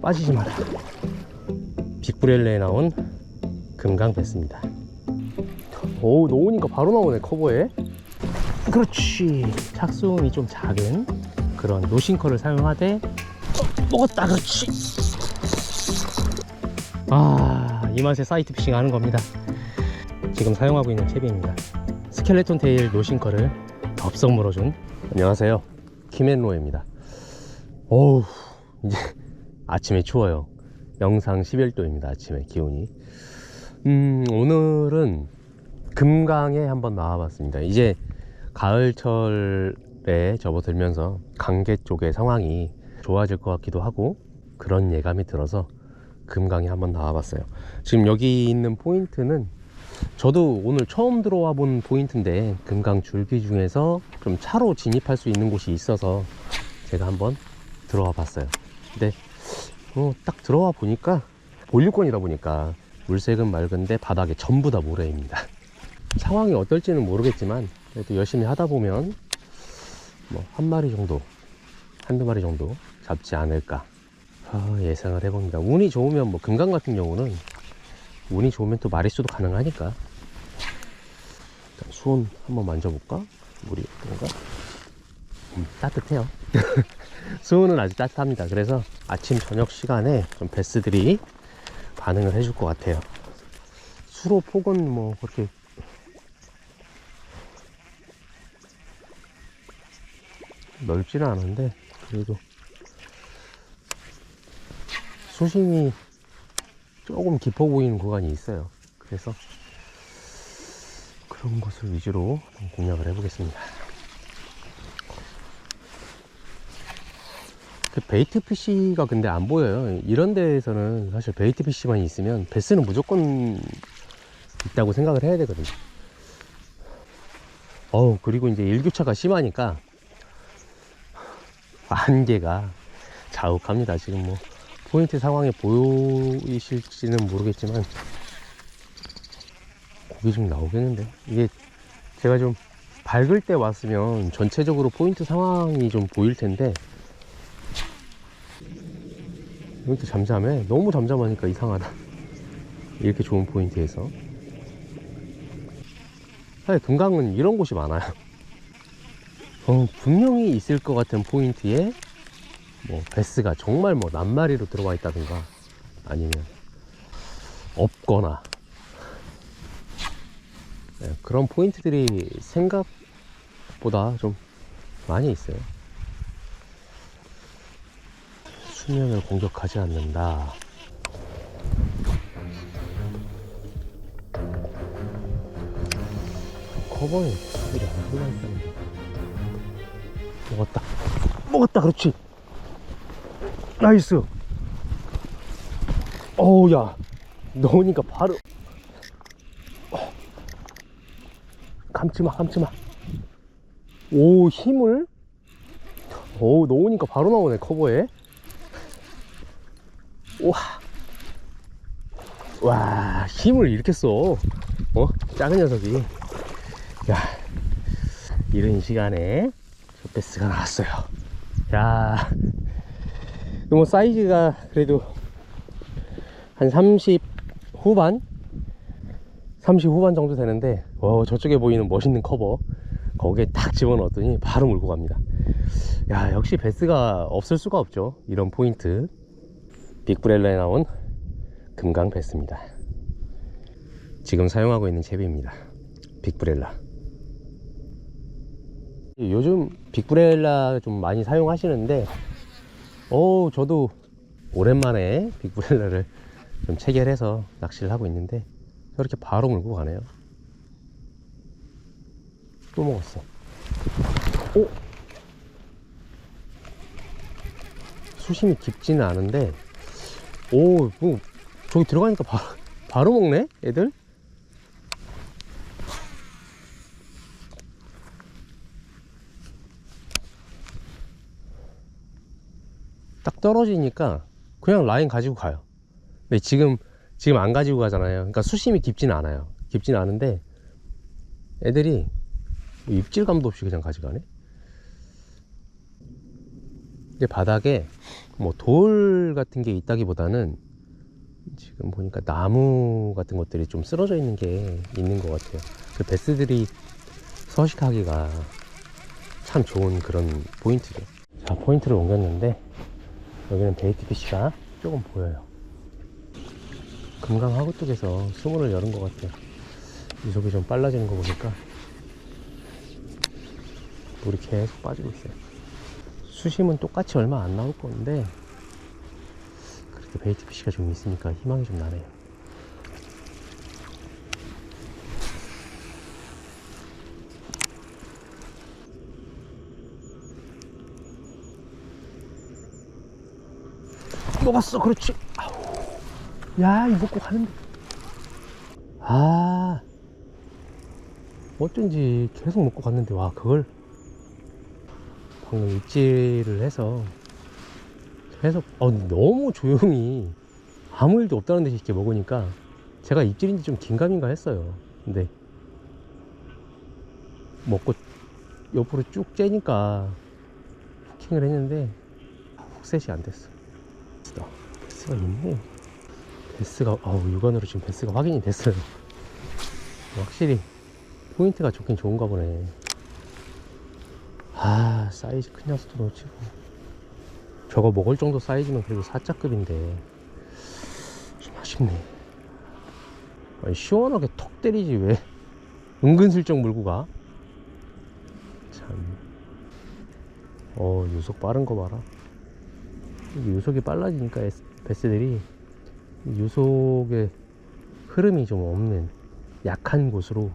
빠지지 마라. 빅브렐레에 나온 금강배스입니다. 오, 놓으니까 바로 나오네. 커버에. 그렇지. 착수음이 좀 작은 그런 노싱커를 사용하되 먹었다. 그렇지. 이 맛에 사이트 피싱 하는 겁니다. 지금 사용하고 있는 채비입니다. 스켈레톤 테일 노싱커를 덥석 물어준. 안녕하세요, 킴앤로에입니다. 어우, 이제 아침에 추워요. 영상 11도입니다 아침에 기온이. 오늘은 금강에 한번 나와봤습니다. 이제 가을철에 접어들면서 강계 쪽의 상황이 좋아질 것 같기도 하고 그런 예감이 들어서 금강에 한번 나와봤어요. 지금 여기 있는 포인트는 저도 오늘 처음 들어와 본 포인트인데, 금강 줄기 중에서 좀 차로 진입할 수 있는 곳이 있어서 제가 한번 들어와 봤어요. 근데 딱 들어와 보니까 본류권이다 보니까 물색은 맑은데 바닥에 전부 다 모래입니다. 상황이 어떨지는 모르겠지만 그래도 열심히 하다 보면 뭐 한 마리 정도, 한두 마리 정도 잡지 않을까 예상을 해봅니다. 운이 좋으면 뭐 금강 같은 경우는 운이 좋으면 또 마리수도 가능하니까. 수온 한번 만져볼까? 물이 어떤가? 따뜻해요. 수온은 아주 따뜻합니다. 그래서 아침 저녁 시간에 좀 베스들이 반응을 해줄 것 같아요. 수로 폭은 뭐 그렇게 넓지는 않은데 그래도 수심이 조금 깊어 보이는 구간이 있어요. 그래서 그런 것을 위주로 공략을 해보겠습니다. 베이트 피쉬가 근데 안 보여요. 이런 데에서는 사실 베이트 피쉬만 있으면 베스는 무조건 있다고 생각을 해야 되거든요. 그리고 이제 일교차가 심하니까 안개가 자욱합니다. 지금 뭐 포인트 상황에 보이실지는 모르겠지만 고기 좀 나오겠는데, 이게 제가 좀 밝을 때 왔으면 전체적으로 포인트 상황이 좀 보일 텐데 이것도 잠잠해. 너무 잠잠하니까 이상하다. 이렇게 좋은 포인트에서. 사실 금강은 이런 곳이 많아요. 분명히 있을 것 같은 포인트에 뭐 베스가 정말 뭐 낱마리로 들어와 있다든가 아니면 없거나, 그런 포인트들이 생각보다 좀 많이 있어요. 수면을 공격하지 않는다. 커버에 소리가 안 들어가 있다는데. 먹었다. 그렇지. 나이스. 야, 넣으니까 바로 감지마. 오, 힘을 넣으니까 바로 나오네. 커버에. 와, 힘을 이렇게 써. 작은 녀석이. 야, 이른 시간에 베스가 나왔어요. 야, 뭐 사이즈가 그래도 한 30 후반 정도 되는데, 저쪽에 보이는 멋있는 커버 거기에 딱 집어넣었더니 바로 물고 갑니다. 야, 역시 베스가 없을 수가 없죠. 이런 포인트. 빅브렐라에 나온 금강 베스입니다. 지금 사용하고 있는 채비입니다. 빅브렐라. 요즘 빅브렐라 좀 많이 사용하시는데 저도 오랜만에 빅브렐라를 좀 체결해서 낚시를 하고 있는데 저렇게 바로 물고 가네요. 또 먹었어. 수심이 깊지는 않은데 뭐 저기 들어가니까 바로 먹네 애들. 딱 떨어지니까 그냥 라인 가지고 가요. 근데 지금 안 가지고 가잖아요. 그러니까 수심이 깊지는 않아요. 깊지는 않은데 애들이 입질감도 없이 그냥 가져가네. 근데 바닥에 뭐 돌 같은 게 있다기보다는 지금 보니까 나무 같은 것들이 좀 쓰러져 있는 게 있는 것 같아요. 그 베스들이 서식하기가 참 좋은 그런 포인트죠. 자, 포인트를 옮겼는데 여기는 베이트 피쉬가 조금 보여요. 금강 하구 쪽에서 수문을 열은 것 같아요. 이속이 좀 빨라지는 거 보니까 물이 계속 빠지고 있어요. 수심은 똑같이 얼마 안 나올 건데 그래도 베이트 피쉬가 좀 있으니까 희망이 좀 나네요. 먹었어. 그렇지. 아우. 야, 이거 먹고 가는데. 아, 어쩐지 계속 먹고 갔는데, 와, 그걸 방금 입질을 해서 계속 너무 조용히 아무 일도 없다는 듯이 이렇게 먹으니까 제가 입질인지 좀 긴가민가 했어요. 근데 먹고 옆으로 쭉 째니까 후킹을 했는데 훅셋이 안 됐어. 베스가 있네. 베스가 육안으로 지금 베스가 확인이 됐어요. 확실히 포인트가 좋긴 좋은가 보네. 아, 사이즈 큰 녀석도 놓치고. 저거 먹을 정도 사이즈면 그래도 4자급인데 좀 아쉽네. 아니, 시원하게 턱 때리지 왜 은근슬쩍 물고 가. 참. 유속 빠른 거 봐라. 유속이 빨라지니까 베스들이 유속의 흐름이 좀 없는 약한 곳으로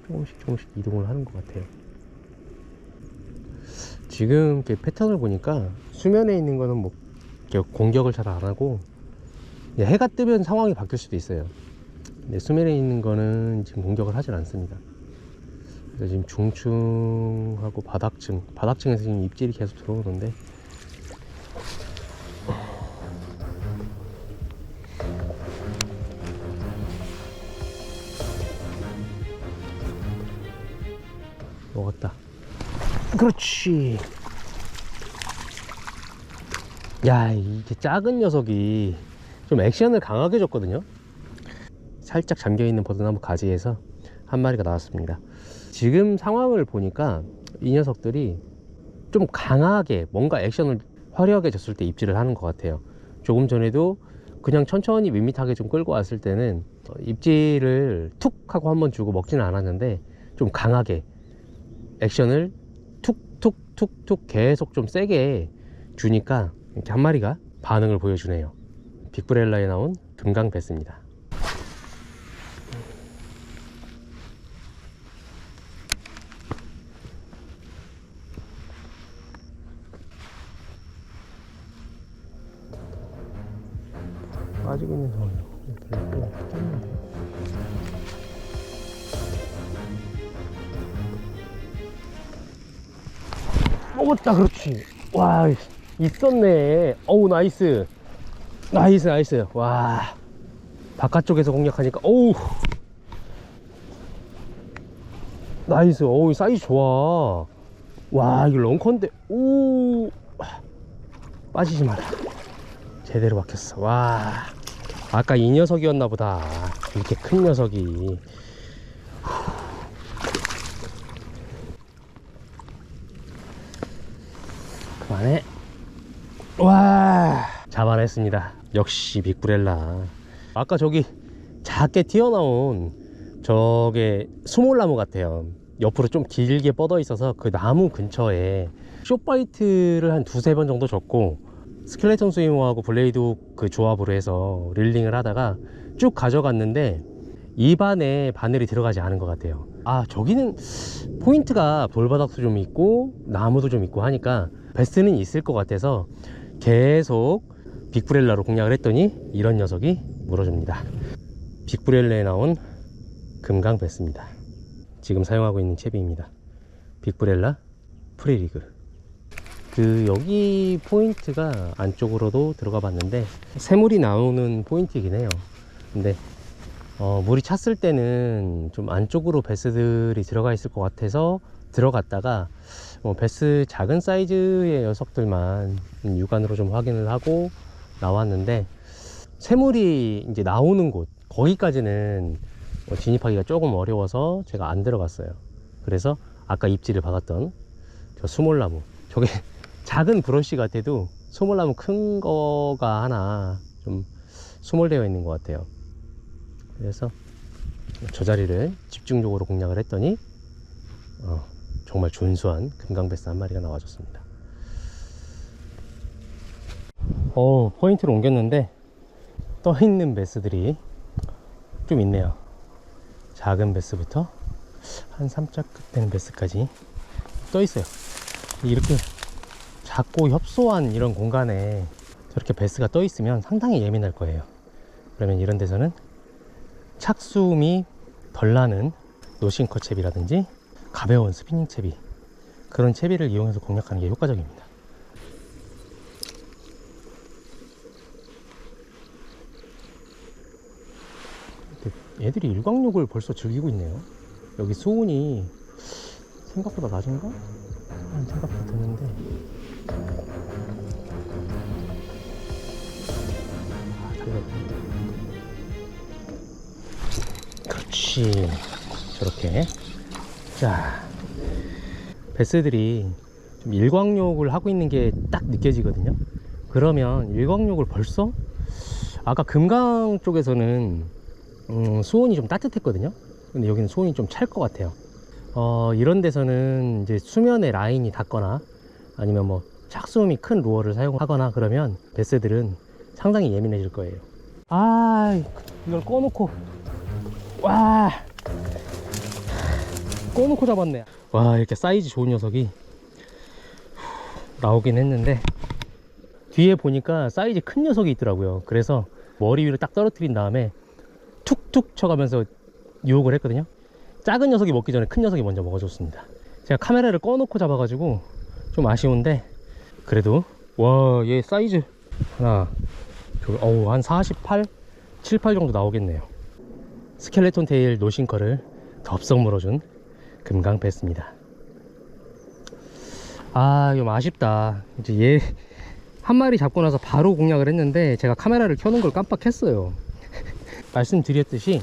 조금씩 이동을 하는 것 같아요. 지금 이렇게 패턴을 보니까 수면에 있는 거는 뭐 공격을 잘 안 하고 해가 뜨면 상황이 바뀔 수도 있어요. 근데 수면에 있는 거는 지금 공격을 하질 않습니다. 그래서 지금 중층하고 바닥층에서 지금 입질이 계속 들어오는데 먹었다. 그렇지. 야, 이게 작은 녀석이 좀 액션을 강하게 줬거든요. 살짝 잠겨있는 버드나무 가지에서 한 마리가 나왔습니다. 지금 상황을 보니까 이 녀석들이 좀 강하게 뭔가 액션을 화려하게 줬을 때 입질을 하는 것 같아요. 조금 전에도 그냥 천천히 밋밋하게 좀 끌고 왔을 때는 입질을 툭 하고 한번 주고 먹지는 않았는데 좀 강하게 액션을 툭툭툭툭 계속 좀 세게 주니까 이렇게 한 마리가 반응을 보여주네요. 빅브렐라에 나온 금강 베스입니다. 빠지고 있는 상황이요. 먹었다. 그렇지. 와, 있었네. 어우, 나이스. 와, 바깥쪽에서 공략하니까 어우, 나이스. 어우, 사이즈 좋아. 와, 이거 런컨데. 오, 빠지지 마라. 제대로 박혔어. 와, 아까 이 녀석이었나 보다. 이렇게 큰 녀석이. 그만해. 와, 잡아냈습니다. 역시 빅브렐라. 아까 저기 작게 튀어나온 저게 수몰나무 같아요. 옆으로 좀 길게 뻗어 있어서 그 나무 근처에 숏바이트를 한 두세 번 정도 줬고, 스켈레톤 스위머하고 블레이드 그 조합으로 해서 릴링을 하다가 쭉 가져갔는데 입안에 바늘이 들어가지 않은 것 같아요. 아, 저기는 포인트가 돌바닥도 좀 있고 나무도 좀 있고 하니까 베스는 있을 것 같아서 계속 빅브렐라로 공략을 했더니 이런 녀석이 물어줍니다. 빅브렐라에 나온 금강 베스입니다. 지금 사용하고 있는 채비입니다. 빅브렐라 프리리그. 여기 포인트가 안쪽으로도 들어가 봤는데 새물이 나오는 포인트이긴 해요. 근데 물이 찼을 때는 좀 안쪽으로 베스들이 들어가 있을 것 같아서 들어갔다가 베스 작은 사이즈의 녀석들만 육안으로 좀 확인을 하고 나왔는데, 새물이 이제 나오는 곳 거기까지는 진입하기가 조금 어려워서 제가 안 들어갔어요. 그래서 아까 입질을 받았던 저 수몰나무, 저게 작은 브러쉬 같아도 수몰나무 큰 거가 하나 좀 수몰되어 있는 것 같아요. 그래서 저 자리를 집중적으로 공략을 했더니 정말 준수한 금강베스 한 마리가 나와줬습니다. 포인트를 옮겼는데 떠있는 베스들이 좀 있네요. 작은 베스부터 한 3자 끝 되는 베스까지 떠있어요. 이렇게 작고 협소한 이런 공간에 저렇게 베스가 떠있으면 상당히 예민할 거예요. 그러면 이런 데서는 착수음이 덜 나는 노싱커 채비라든지 가벼운 스피닝 채비, 그런 채비를 이용해서 공략하는 게 효과적입니다. 애들이 일광욕을 벌써 즐기고 있네요. 여기 수온이 생각보다 낮은가? 생각보다 드는데, 그렇지, 저렇게. 자, 베스들이 좀 일광욕을 하고 있는 게 딱 느껴지거든요. 그러면 일광욕을 벌써, 아까 금강 쪽에서는 수온이 좀 따뜻했거든요. 근데 여기는 수온이 좀 찰 것 같아요. 이런 데서는 이제 수면에 라인이 닿거나 아니면 뭐 착수음이 큰 루어를 사용하거나 그러면 베스들은 상당히 예민해질 거예요. 이걸 꺼놓고, 꺼놓고 잡았네. 이렇게 사이즈 좋은 녀석이 나오긴 했는데, 뒤에 보니까 사이즈 큰 녀석이 있더라고요. 그래서 머리 위로 딱 떨어뜨린 다음에 툭툭 쳐가면서 유혹을 했거든요. 작은 녀석이 먹기 전에 큰 녀석이 먼저 먹어줬습니다. 제가 카메라를 꺼놓고 잡아가지고 좀 아쉬운데, 그래도 얘 사이즈 하나, 한 48, 78 정도 나오겠네요. 스켈레톤 테일 노싱커를 덥석 물어준 금강 베스입니다. 좀 아쉽다. 이제 얘 한 마리 잡고 나서 바로 공략을 했는데 제가 카메라를 켜는 걸 깜빡했어요. 말씀드렸듯이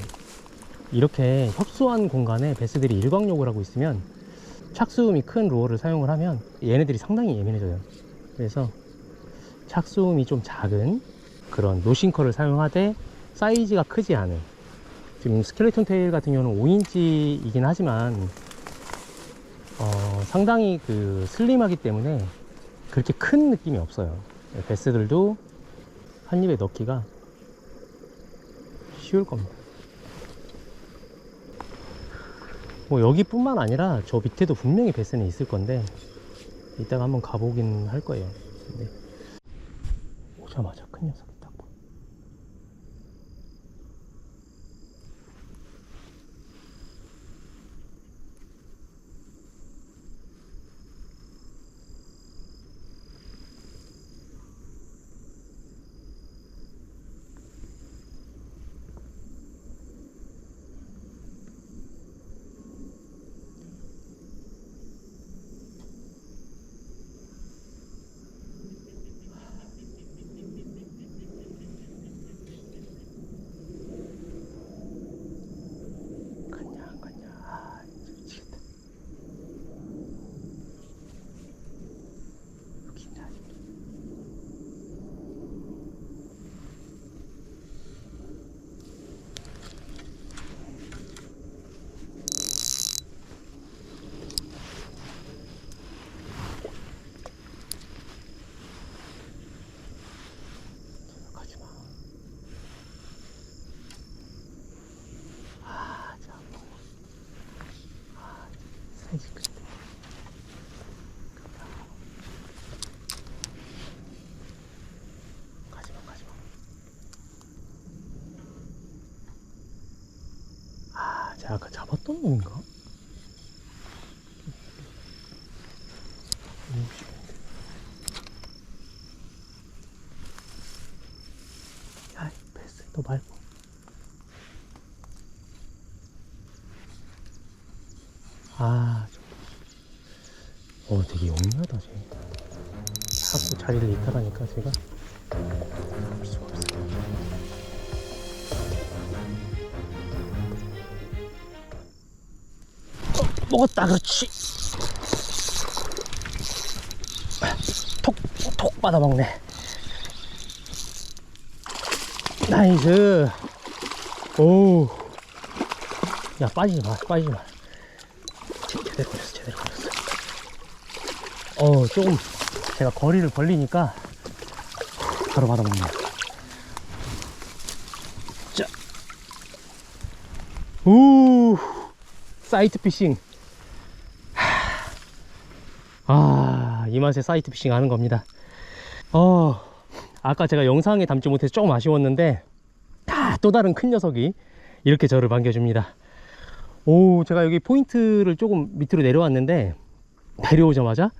이렇게 협소한 공간에 베스들이 일광욕을 하고 있으면 착수음이 큰 루어를 사용을 하면 얘네들이 상당히 예민해져요. 그래서 착수음이 좀 작은 그런 노싱커를 사용하되 사이즈가 크지 않은, 지금 스켈레톤 테일 같은 경우는 5인치이긴 하지만 상당히 슬림하기 때문에 그렇게 큰 느낌이 없어요. 베스들도 한 입에 넣기가 쉬울 겁니다. 여기뿐만 아니라 저 밑에도 분명히 베스는 있을 건데 이따가 한번 가보긴 할 거예요. 근데 오자마자 큰 녀석이 딱 보여. 제가 아까 잡았던 놈인가? 야, 베스 너 말고. 되게 영리하다 쟤. 자꾸 자리를 이탈하니까 제가 할 수가 없어요. 먹었다. 그렇지. 톡 받아먹네. 나이스. 오. 야, 빠지지 마. 제대로 걸렸어. 조금 제가 거리를 벌리니까 바로 받아먹네. 자. 오. 사이트 피싱. 이 맛에 사이트 피싱 하는 겁니다. 아까 제가 영상에 담지 못해서 조금 아쉬웠는데, 또 다른 큰 녀석이 이렇게 저를 반겨줍니다. 제가 여기 포인트를 조금 밑으로 내려왔는데, 내려오자마자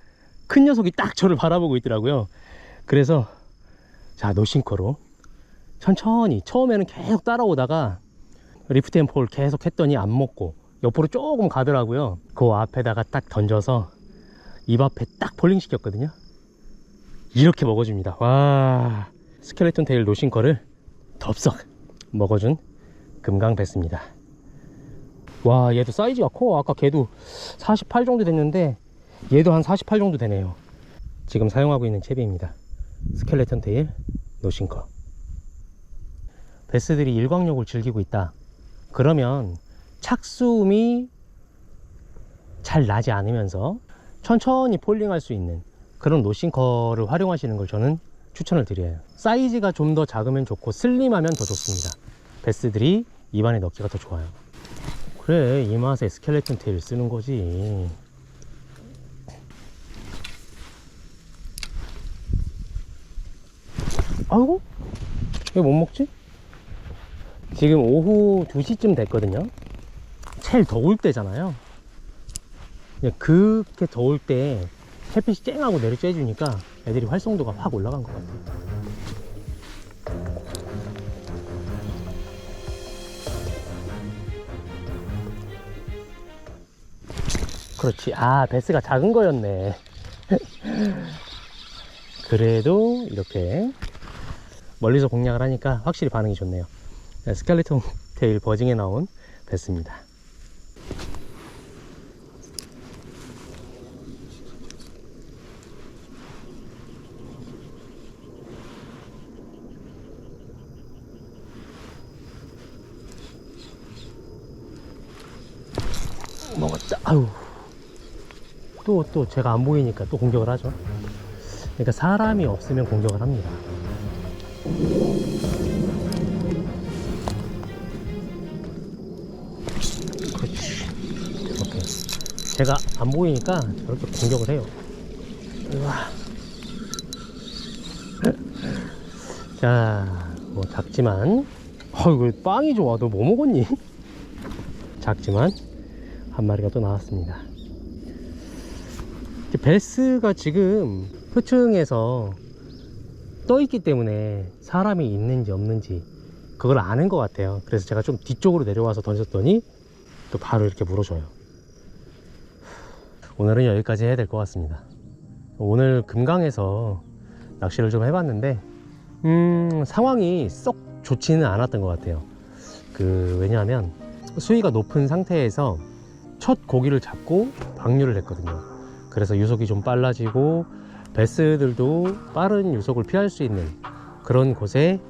큰 녀석이 딱 저를 바라보고 있더라고요. 그래서, 자, 노싱커로 천천히, 처음에는 계속 따라오다가, 리프트 앤 폴 계속 했더니 안 먹고, 옆으로 조금 가더라고요. 그 앞에다가 딱 던져서, 입 앞에 딱 폴링 시켰거든요. 이렇게 먹어줍니다. 와, 스켈레톤 테일 노싱커를 덥석 먹어준 금강 베스입니다. 와, 얘도 사이즈가 커. 아까 걔도 48 정도 됐는데 얘도 한 48 정도 되네요. 지금 사용하고 있는 채비입니다. 스켈레톤 테일 노싱커. 베스들이 일광욕을 즐기고 있다 그러면 착수음이 잘 나지 않으면서 천천히 폴링할 수 있는 그런 노싱커를 활용하시는 걸 저는 추천을 드려요. 사이즈가 좀 더 작으면 좋고 슬림하면 더 좋습니다. 베스들이 입안에 넣기가 더 좋아요. 그래, 이 맛에 스켈레톤 테일 쓰는 거지. 아이고, 왜 못 먹지? 지금 오후 2시쯤 됐거든요. 제일 더울 때잖아요. 그렇게 더울 때 햇빛이 쨍하고 내리쬐주니까 애들이 활성도가 확 올라간 것 같아요. 그렇지. 베스가 작은 거였네. 그래도 이렇게 멀리서 공략을 하니까 확실히 반응이 좋네요. 스켈레톤 테일 버징에 나온 베스입니다. 먹었다. 아유. 또 제가 안 보이니까 또 공격을 하죠. 그러니까 사람이 없으면 공격을 합니다. 그렇지. 이렇게 제가 안 보이니까 저렇게 공격을 해요. 우와. 자, 뭐 작지만 왜 빵이 좋아. 너 뭐 먹었니? 작지만 한 마리가 또 나왔습니다. 베스가 지금 표층에서 떠 있기 때문에 사람이 있는지 없는지 그걸 아는 것 같아요. 그래서 제가 좀 뒤쪽으로 내려와서 던졌더니 또 바로 이렇게 물어줘요. 오늘은 여기까지 해야 될 것 같습니다. 오늘 금강에서 낚시를 좀 해봤는데 상황이 썩 좋지는 않았던 것 같아요. 왜냐하면 수위가 높은 상태에서 첫 고기를 잡고 방류를 했거든요. 그래서 유속이 좀 빨라지고 베스들도 빠른 유속을 피할 수 있는 그런 곳에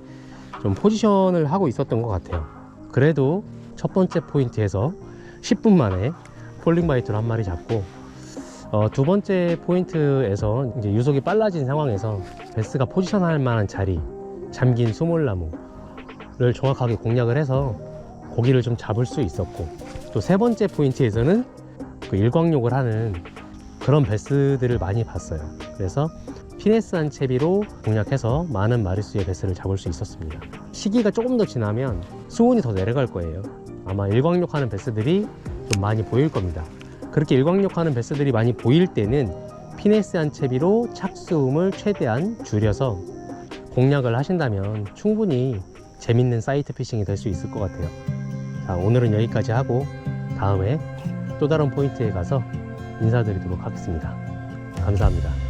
좀 포지션을 하고 있었던 것 같아요. 그래도 첫 번째 포인트에서 10분 만에 폴링 바이트로 한 마리 잡고 두 번째 포인트에서 이제 유속이 빨라진 상황에서 베스가 포지션할 만한 자리, 잠긴 수몰나무를 정확하게 공략을 해서 고기를 좀 잡을 수 있었고, 또 세 번째 포인트에서는 일광욕을 하는 그런 베스들을 많이 봤어요. 그래서 피네스한 채비로 공략해서 많은 마리수의 베스를 잡을 수 있었습니다. 시기가 조금 더 지나면 수온이 더 내려갈 거예요. 아마 일광욕하는 베스들이 좀 많이 보일 겁니다. 그렇게 일광욕하는 베스들이 많이 보일 때는 피네스한 채비로 착수음을 최대한 줄여서 공략을 하신다면 충분히 재밌는 사이트 피싱이 될 수 있을 것 같아요. 자, 오늘은 여기까지 하고 다음에 또 다른 포인트에 가서 인사드리도록 하겠습니다. 감사합니다.